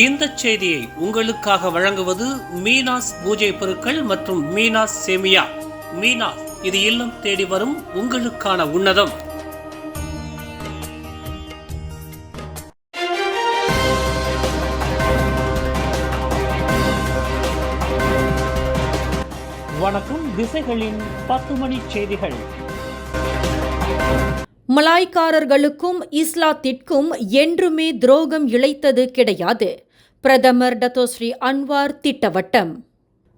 இந்த செய்தியை உங்களுக்காக வழங்குவது மீனாஸ் பூஜை பொருட்கள் மற்றும் மீனாஸ் சேமியா. மீனாஸ், இது இல்லம் தேடி வரும் உங்களுக்கான உன்னதம். வணக்கம். திசைகளின் 10 மணி செய்திகள். மலாய்க்காரர்களுக்கும் இஸ்லாத்திற்கும் என்றுமே துரோகம் இழைத்தது கிடையாது. பிரதமர் டத்தோஸ்ரீ அன்வார் திட்டவட்டம்.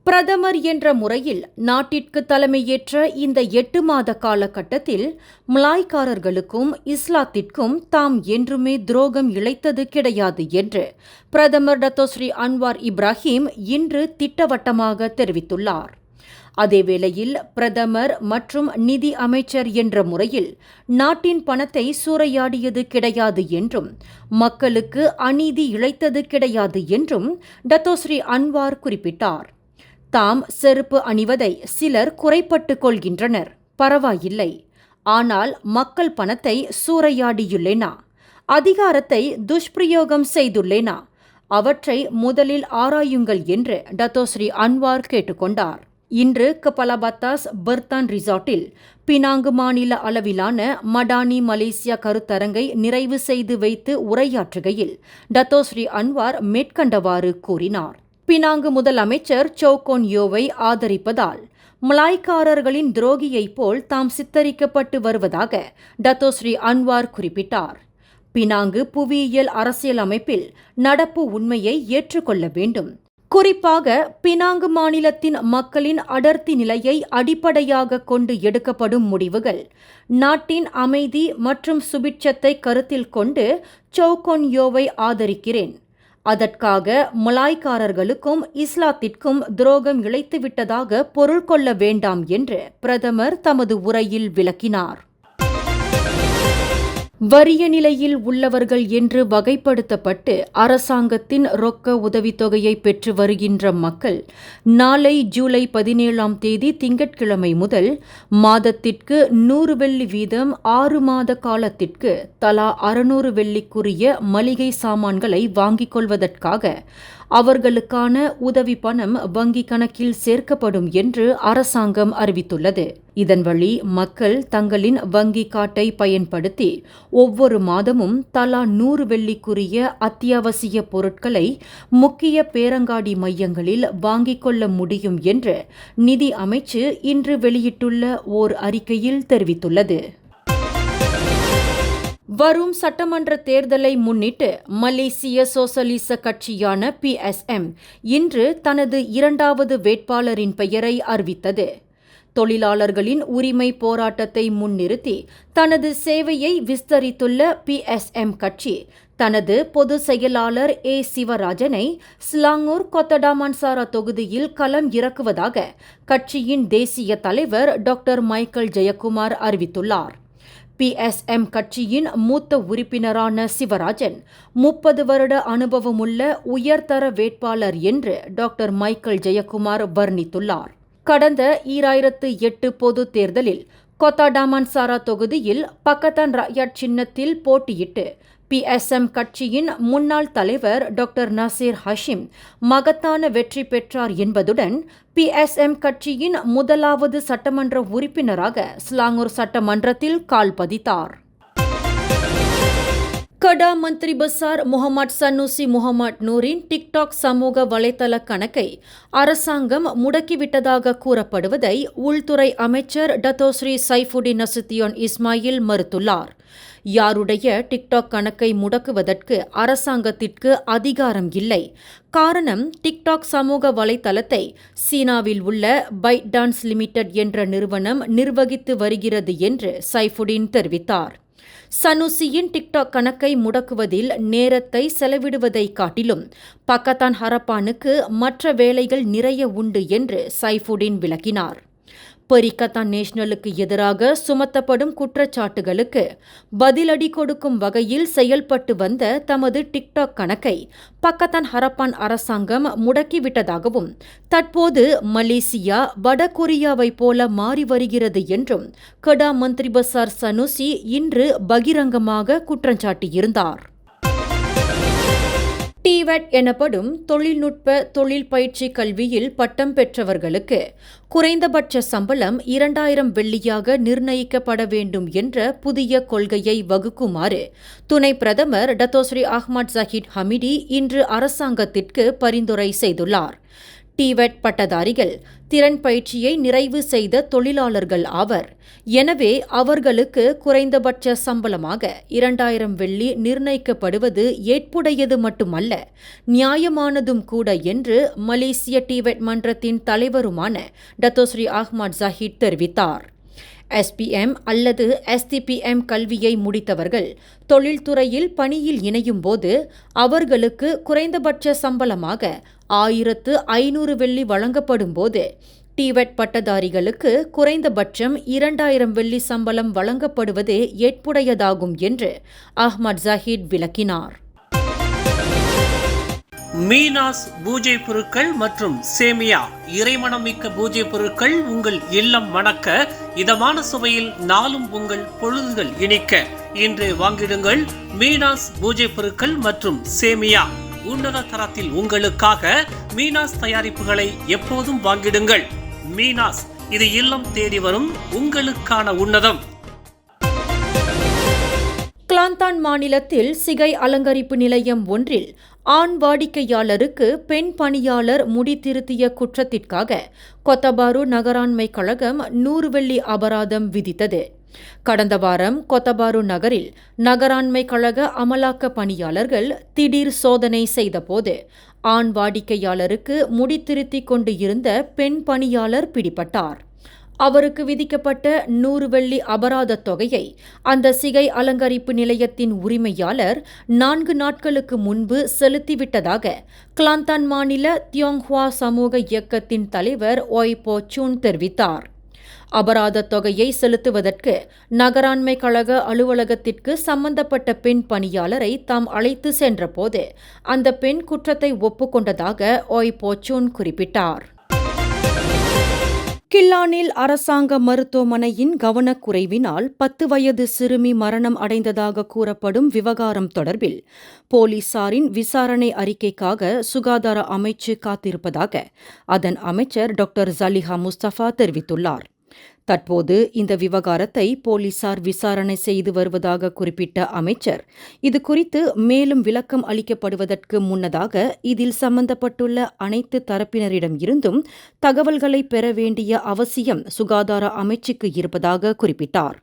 பிரதமர் என்ற முறையில் நாட்டிற்கு தலைமையேற்ற இந்த 8 மாத காலகட்டத்தில் மலாய்க்காரர்களுக்கும் இஸ்லாத்திற்கும் தாம் என்றுமே துரோகம் இழைத்தது கிடையாது என்று பிரதமர் டத்தோஸ்ரீ அன்வார் இப்ராஹிம் இன்று திட்டவட்டமாக தெரிவித்துள்ளார். அதேவேளையில் பிரதமர் மற்றும் நிதி அமைச்சர் என்ற முறையில் நாட்டின் பணத்தை சூறையாடியது கிடையாது என்றும் மக்களுக்கு அநீதி இழைத்தது கிடையாது என்றும் டத்தோஸ்ரீ அன்வார் குறிப்பிட்டார். தாம் செருப்பு அணிவதை சிலர் குறைப்பட்டுக் கொள்கின்றனர், பரவாயில்லை. ஆனால் மக்கள் பணத்தை சூறையாடியுள்ளேனா, அதிகாரத்தை துஷ்பிரயோகம் செய்துள்ளேனா, அவற்றை முதலில் ஆராயுங்கள் என்று டத்தோஸ்ரீ அன்வார் கேட்டுக்கொண்டார். இன்று கபலாபத்தாஸ் பர்தான் ரிசார்ட்டில் பினாங்கு மாநில அளவிலான மடானி மலேசியா கருத்தரங்கை நிறைவு செய்து வைத்து உரையாற்றுகையில் டத்தோஸ்ரீ அன்வார் மேற்கண்டவாறு கூறினார். பினாங்கு முதலமைச்சர் சோகோன் யோவை ஆதரிப்பதால் மலாய்க்காரர்களின் துரோகியைப் போல் தாம் சித்தரிக்கப்பட்டு வருவதாக டத்தோஸ்ரீ அன்வார் குறிப்பிட்டார். பினாங்கு புவியியல் அரசியல் அமைப்பில் நடப்பு உண்மையை ஏற்றுக்கொள்ள வேண்டும். குறிப்பாக பினாங்கு மாநிலத்தின் மக்களின் அடர்த்தி நிலையை அடிப்படையாக கொண்டு எடுக்கப்படும் முடிவுகள் நாட்டின் அமைதி மற்றும் சுபிட்சத்தை கருத்தில் கொண்டு சோகோன் யோவை ஆதரிக்கிறேன். அதற்காக மலாய்க்காரர்களுக்கும் இஸ்லாத்திற்கும் துரோகம் இழைத்துவிட்டதாக பொருள் கொள்ள வேண்டாம் என்று பிரதமர் தமது உரையில் விளக்கினார். வறிய நிலையில் உள்ளவர்கள் என்று வகைப்படுத்தப்பட்டு அரசாங்கத்தின் ரொக்க உதவித்தொகையை பெற்று வருகின்ற மக்கள் நாளை ஜூலை 17ஆம் தேதி திங்கட்கிழமை முதல் மாதத்திற்கு 100 வெள்ளி வீதம் 6 மாத காலத்திற்கு தலா 600 வெள்ளிக்குரிய மளிகை சாமான்களை வாங்கிக் கொள்வதற்காக அவர்களுக்கான உதவி பணம் வங்கி கணக்கில் சேர்க்கப்படும் என்று அரசாங்கம் அறிவித்துள்ளது. இதன் வழி மக்கள் தங்களின் வங்கி கார்டை பயன்படுத்தி ஒவ்வொரு மாதமும் தலா 100 வெள்ளிக்குரிய அத்தியாவசிய பொருட்களை முக்கிய பேரங்காடி மையங்களில் வாங்கிக் கொள்ள முடியும் என்று நிதி அமைச்சு இன்று வெளியிட்டுள்ள ஓர் அறிக்கையில் தெரிவித்துள்ளது. வரும் சட்டமன்ற தேர்தலை முன்னிட்டு மலேசிய சோசலிச கட்சியான PSM இன்று தனது 2வது வேட்பாளரின் பெயரை அறிவித்தது. தொழிலாளர்களின் உரிமை போராட்டத்தை முன்னிறுத்தி தனது சேவையை விஸ்தரித்துள்ள PSM கட்சி தனது பொது செயலாளர் சிவராஜனை ஸ்லாங்கூர் கொத்தடாமன்சாரா தொகுதியில் களம் இறக்குவதாக கட்சியின் தேசிய தலைவர் டாக்டர் மைக்கேல் ஜெயக்குமார் அறிவித்துள்ளார். PSM கட்சியின் மூத்த உறுப்பினரான சிவராஜன் 30 வருட அனுபவமுள்ள உயர்தர வேட்பாளர் என்று டாக்டர் மைக்கேல் ஜெயக்குமார் வர்ணித்துள்ளார். கடந்த 2008 பொது தேர்தலில் கொத்தாடாமன்சாரா தொகுதியில் பக்கத்தான் ராயட் சின்னத்தில் போட்டியிட்டு PSM கட்சியின் முன்னாள் தலைவர் டாக்டர் நசீர் ஹஷிம் மகத்தான வெற்றி பெற்றார் என்பதுடன் PSM கட்சியின் முதலாவது சட்டமன்ற உறுப்பினராக ஸ்லாங்கூர் சட்டமன்றத்தில் கால் பதித்தார். கடா மந்திரி பசார் முகமது சன்னூசி முகமது நூரின் டிக்டாக் சமூக வலைதள கணக்கை அரசாங்கம் முடக்கிவிட்டதாக கூறப்படுவதை உள்துறை அமைச்சர் டத்தோஸ்ரீ சைஃபுடின் நசுத்தியோன் இஸ்மாயில் மறுத்துள்ளார். யாருடைய டிக்டாக் கணக்கை முடக்குவதற்கு அரசாங்கத்திற்கு அதிகாரம் இல்லை. காரணம், டிக்டாக் சமூக வலைதளத்தை சீனாவில் உள்ள பைட் டான்ஸ் லிமிடெட் என்ற நிறுவனம் நிர்வகித்து வருகிறது என்று சைஃபுடின் தெரிவித்தார். சனூசியின் டிக்டாக் கணக்கை முடக்குவதில் நேரத்தை செலவிடுவதை காட்டிலும் பக்கத்தான் ஹரப்பானுக்கு மற்ற வேலைகள் நிறைய உண்டு என்று சைஃபுடின் விளக்கினார். பெரிக்கத்தான் நேஷனலுக்கு எதிராக சுமத்தப்படும் குற்றச்சாட்டுகளுக்கு பதிலடி கொடுக்கும் வகையில் செயல்பட்டு வந்த தமது டிக்டாக் கணக்கை பக்கத்தான் ஹரப்பான் அரசாங்கம் முடக்கிவிட்டதாகவும் தற்போது மலேசியா வடகொரியாவைப் போல மாறி வருகிறது என்றும் கடா மந்திரி பசார் சனூசி இன்று பகிரங்கமாக குற்றஞ்சாட்டியிருந்தார். டிவெட் எனப்படும் தொழில்நுட்ப தொழில் பயிற்சி கல்வியில் பட்டம் பெற்றவர்களுக்கு குறைந்தபட்ச சம்பளம் 2000 வெள்ளியாக நிர்ணயிக்கப்பட வேண்டும் என்ற புதிய கொள்கையை வகுக்குமாறு துணை பிரதமர் டத்தோஸ்ரீ அஹ்மத் ஜஹீர் ஹமிடி இன்று அரசாங்கத்திற்கு பரிந்துரை செய்துள்ளார். டிவெட் பட்டதாரிகள் திறன் பயிற்சியை நிறைவு செய்த தொழிலாளர்கள் ஆவர். எனவே அவர்களுக்கு குறைந்தபட்ச சம்பளமாக 2000 வெள்ளி நிர்ணயிக்கப்படுவது ஏற்புடையது மட்டுமல்ல, நியாயமானதும் கூட என்று மலேசிய டிவெட் மன்றத்தின் தலைவருமான டத்தோஸ்ரீ அஹ்மத் ஜஹீர் தெரிவித்தார். SPM அல்லது STPM கல்வியை முடித்தவர்கள் தொழில்துறையில் பணியில் இணையும் போது அவர்களுக்கு குறைந்தபட்ச சம்பளமாக 1500 வெள்ளி வழங்கப்படும் போது டிவெட் பட்டதாரிகளுக்கு குறைந்தபட்சம் 2000 வெள்ளி சம்பளம் வழங்கப்படுவதே ஏற்புடையதாகும் என்று அஹ்மத் ஜஹீர் விளக்கினார். மீனாஸ் பூஜை பொருட்கள் மற்றும் சேமியா இறைமணமிக்க பூஜை பொருட்கள் உங்கள் இல்லம் மணக்க இதமான சுவையில் நாளும் உங்கள் பொழுதுகள் இனிக்க இன்று வாங்கிடுங்கள். மீனாஸ் பூஜை பொருட்கள் மற்றும் சேமியா உன்னத தரத்தில் உங்களுக்காக மீனாஸ் தயாரிப்புகளை எப்போதும் வாங்கிடுங்கள். மீனாஸ், இது இல்லம் தேடி வரும் உங்களுக்கான உன்னதம். கிளாந்தான் மாநிலத்தில் சிகை அலங்கரிப்பு நிலையம் ஒன்றில் ஆண் வாடிக்கையாளருக்கு பெண் பணியாளர் முடித்திருத்திய குற்றத்திற்காக கொத்தபாரு நகராண்மை கழகம் 100 வெள்ளி அபராதம் விதித்தது. கடந்த வாரம் கொத்தபாரு நகரில் நகராண்மை கழக அமலாக்க பணியாளர்கள் திடீர் சோதனை செய்தபோது ஆண் வாடிக்கையாளருக்கு முடித்திருத்திக் கொண்டு இருந்த பெண் பணியாளர் பிடிபட்டார். அவருக்கு விதிக்கப்பட்ட 100 வெள்ளி அபராத தொகையை அந்த சிகை அலங்கரிப்பு நிலையத்தின் உரிமையாளர் 4 நாட்களுக்கு முன்பு செலுத்திவிட்டதாக கிளாந்தான் மாநில தியோங்ஹுவா சமூக இயக்கத்தின் தலைவர் ஒய் போ சூன் தெரிவித்தார். அபராத தொகையை செலுத்துவதற்கு நகராண்மை கழக அலுவலகத்திற்கு சம்பந்தப்பட்ட பெண் பணியாளரை தாம் அழைத்து சென்றபோது அந்த பெண் குற்றத்தை ஒப்புக்கொண்டதாக ஒய் போ சூன் குறிப்பிட்டார். கில்லானில் அரசாங்க மருத்துவமனையின் கவனக்குறைவினால் 10 வயது சிறுமி மரணம் அடைந்ததாக கூறப்படும் விவகாரம் தொடர்பில் போலீசாரின் விசாரணை அறிக்கைக்காக சுகாதார அமைச்சு காத்திருப்பதாக அதன் அமைச்சர் டாக்டர் ஜலிஹா முஸ்தபா தெரிவித்துள்ளார். தற்போது இந்த விவகாரத்தை போலீசார் விசாரணை செய்து வருவதாக குறிப்பிட்ட அமைச்சர், இது குறித்து மேலும் விளக்கம் அளிக்கப்படுவதற்கு முன்னதாக இதில் சம்பந்தப்பட்டுள்ள அனைத்து தரப்பினரிடம் இருந்தும் தகவல்களை பெற வேண்டிய அவசியம் சுகாதார அமைச்சுக்கு இருப்பதாக குறிப்பிட்டார்.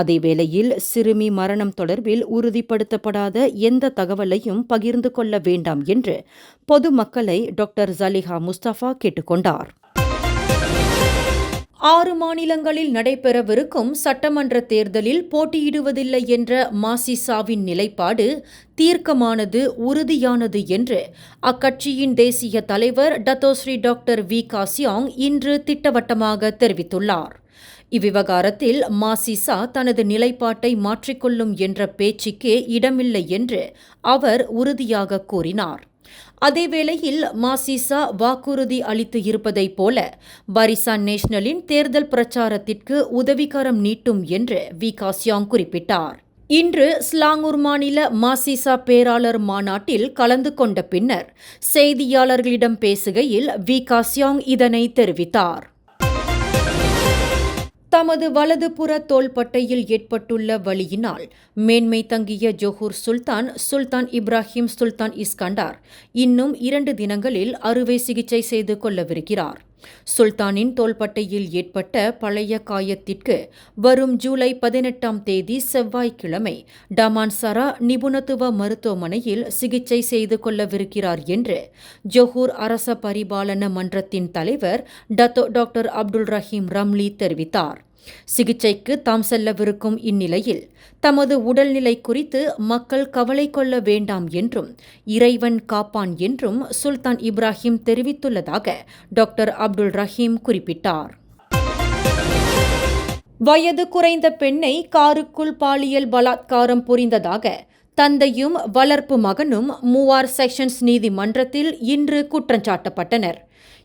அதேவேளையில் சிறுமி மரணம் தொடர்பில் உறுதிப்படுத்தப்படாத எந்த தகவலையும் பகிர்ந்து கொள்ள வேண்டாம் என்று பொதுமக்களை டாக்டர் ஜலிஹா முஸ்தபா கேட்டுக்கொண்டார். 6 மாநிலங்களில் நடைபெறவிருக்கும் சட்டமன்ற தேர்தலில் போட்டியிடுவதில்லை என்ற மாசிசாவின் நிலைப்பாடு தீர்க்கமானது, உறுதியானது என்று அக்கட்சியின் தேசிய தலைவர் டத்தோஸ்ரீ டாக்டர் வி காசியாங் இன்று திட்டவட்டமாக தெரிவித்துள்ளார். இவ்விவகாரத்தில் மாசிசா தனது நிலைப்பாட்டை மாற்றிக்கொள்ளும் என்ற பேச்சுக்கே இடமில்லை என்று அவர் உறுதியாக கூறினார். அதேவேளையில் மாசிசா வாக்குறுதி அளித்து இருப்பதைப் போல பரிசான் நேஷனலின் தேர்தல் பிரச்சாரத்திற்கு உதவிகரம் நீட்டும் என்று வி காசியாங் குறிப்பிட்டார். இன்று ஸ்லாங்கூர் மாநில மாசிசா பேராளர் மாநாட்டில் கலந்து கொண்ட பின்னர் செய்தியாளர்களிடம் பேசுகையில் வி காசியாங் இதனை தெரிவித்தார். தமது வலதுபுற தோள்பட்டையில் ஏற்பட்டுள்ள வலியினால் மேன்மை தங்கிய ஜொஹூர் சுல்தான் இப்ராஹிம் சுல்தான் இஸ்கண்டார் இன்னும் 2 தினங்களில் அறுவை சிகிச்சை செய்து கொள்ளவிருக்கிறார். சுல்தானின் தோள்பட்டையில் ஏற்பட்ட பழைய காயத்திற்கு வரும் ஜூலை 18ஆம் தேதி செவ்வாய்க்கிழமை டமான்சரா நிபுணத்துவ மருத்துவமனையில் சிகிச்சை செய்து கொள்ளவிருக்கிறார் என்று ஜொஹூர் அரச பரிபாலன மன்றத்தின் தலைவர் டாக்டர் அப்துல் ரஹீம் ரம்லி தெரிவித்தார். சிகிச்சைக்கு தாம் செல்லவிருக்கும் இந்நிலையில் தமது உடல்நிலை குறித்து மக்கள் கவலை கொள்ள வேண்டாம் என்றும் இறைவன் காப்பான் என்றும் சுல்தான் இப்ராஹிம் தெரிவித்துள்ளதாக டாக்டர் அப்துல் ரஹீம் குறிப்பிட்டார். வயது குறைந்த பெண்ணை காருக்குள் பாலியல் பலாத்காரம் புரிந்ததாக தந்தையும் வளர்ப்பு மகனும் மூவார் செஷன்ஸ் நீதிமன்றத்தில் இன்று குற்றஞ்சாட்டப்பட்டனர்.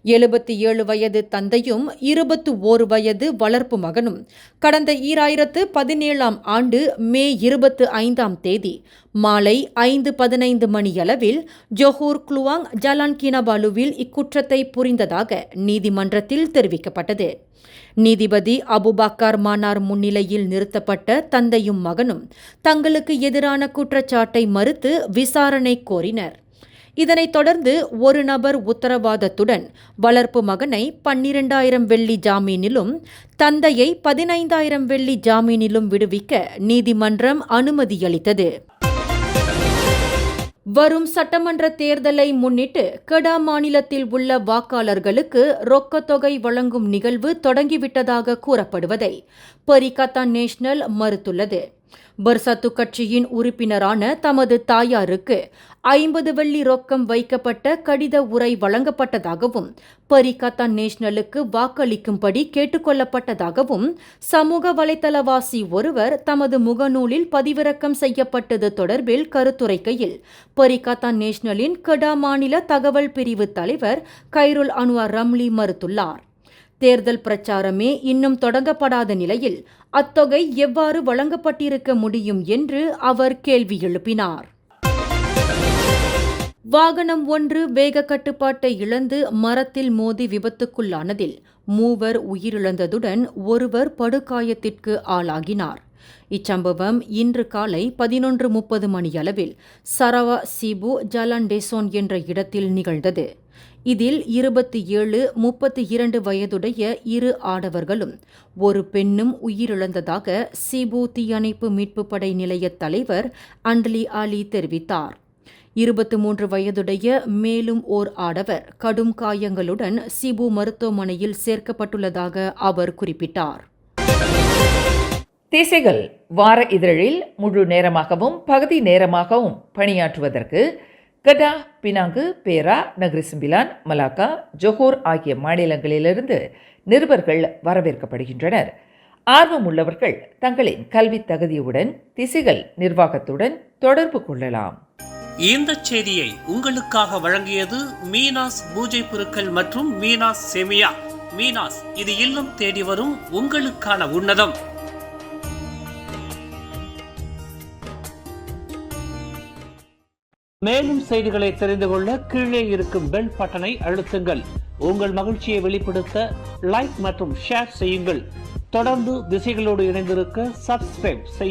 77 வயது தந்தையும் 21 வயது வளர்ப்பு மகனும் கடந்த 2017 ஆண்டு மே 25 தேதி மாலை 5:15 மணியளவில் ஜொஹூர் குலுவாங் ஜலான் கினபாலுவில் இக்குற்றத்தை புரிந்ததாக நீதிமன்றத்தில் தெரிவிக்கப்பட்டது. நீதிபதி அபுபக்கர் மானார் முன்னிலையில் நிறுத்தப்பட்ட தந்தையும் மகனும் தங்களுக்கு எதிரான குற்றச்சாட்டை மறுத்து விசாரணை கோரினர். இதனைத் தொடர்ந்து ஒரு நபர் உத்தரவாதத்துடன் வளர்ப்பு மகனை 12,000 வெள்ளி ஜாமீனிலும் தந்தையை 15,000 வெள்ளி ஜாமீனிலும் விடுவிக்க நீதிமன்றம் அனுமதியளித்தது. வரும் சட்டமன்ற தேர்தலை முன்னிட்டு கெடா மாநிலத்தில் உள்ள வாக்காளர்களுக்கு ரொக்கத்தொகை வழங்கும் நிகழ்வு தொடங்கிவிட்டதாக கூறப்படுவதை பரிகத்தான் நேஷனல் மறுத்துள்ளது. பர்சத்து கட்சியின் உறுப்பினரான தமது தாயாருக்கு 50 வெள்ளி ரொக்கம் வைக்கப்பட்ட கடித உரை வழங்கப்பட்டதாகவும் பரிகத்தான் நேஷனலுக்கு வாக்களிக்கும்படி கேட்டுக்கொள்ளப்பட்டதாகவும் சமூக வலைதளவாசி ஒருவர் தமது முகநூலில் பதிவிறக்கம் செய்யப்பட்டது தொடர்பில் கருத்துரைக்கையில் பரிகத்தான் நேஷனலின் கெடா மாநில தகவல் பிரிவு தலைவர் கைருல் அன்வார் ரம்லி மறுத்துள்ளார். தேர்தல் பிரச்சாரமே இன்னும் தொடங்கப்படாத நிலையில் அத்தொகை எவ்வாறு வழங்கப்பட்டிருக்க முடியும் என்று அவர் கேள்வி எழுப்பினார். வாகனம் ஒன்று வேக கட்டுப்பாட்டை இழந்து மரத்தில் மோதி விபத்துக்குள்ளானதில் 3 உயிரிழந்ததுடன் ஒருவர் படுகாயத்திற்கு ஆளாகினார். இச்சம்பவம் இன்று காலை 11:30 மணியளவில் சரவா சிபு ஜலான் டெசோன் என்ற இடத்தில் நிகழ்ந்தது. இதில் 27, 32 வயதுடைய 2 ஆடவர்களும் ஒரு பெண்ணும் உயிரிழந்ததாக சிபு தீயணைப்பு மீட்பு படை நிலைய தலைவர் அண்டலி அலி தெரிவித்தார். 23 வயதுடைய மேலும் ஓர் ஆடவர் கடும் காயங்களுடன் சிபு மருத்துவமனையில் சேர்க்கப்பட்டுள்ளதாக அவர் குறிப்பிட்டார். திசைகள் வார இதழில் முழு நேரமாகவும் பகுதி நேரமாகவும் பணியாற்றுவதற்கு கெடா, பினாங்கு, பேரா, நகரி சிம்பிலான், மலாக்கா, ஜொஹூர் ஆகிய மாநிலங்களிலிருந்து நிருபர்கள் வரவேற்கப்படுகின்றனர். ஆர்வம் உள்ளவர்கள் தங்களின் கல்வி தகுதியுடன் திசைகள் நிர்வாகத்துடன் தொடர்பு கொள்ளலாம். இந்த செய்தியை உங்களுக்காக வழங்கியது மீனாஸ் பூஜை பொருட்கள் மற்றும் மீனாஸ் செமியா. மீனாஸ், இது இல்லம் தேடி வரும் உங்களுக்கான உன்னதம். மேலும் செய்திகளை தெரிந்து கொள்ள கீழே இருக்கும் பெல் பட்டனை அழுத்துங்கள். உங்கள் மகிழ்ச்சியை வெளிப்படுத்த லைக் மற்றும் ஷேர் செய்யுங்கள். தொடர்ந்து திசைகளோடு இணைந்திருக்க சப்ஸ்கிரைப் செய்யுங்கள்.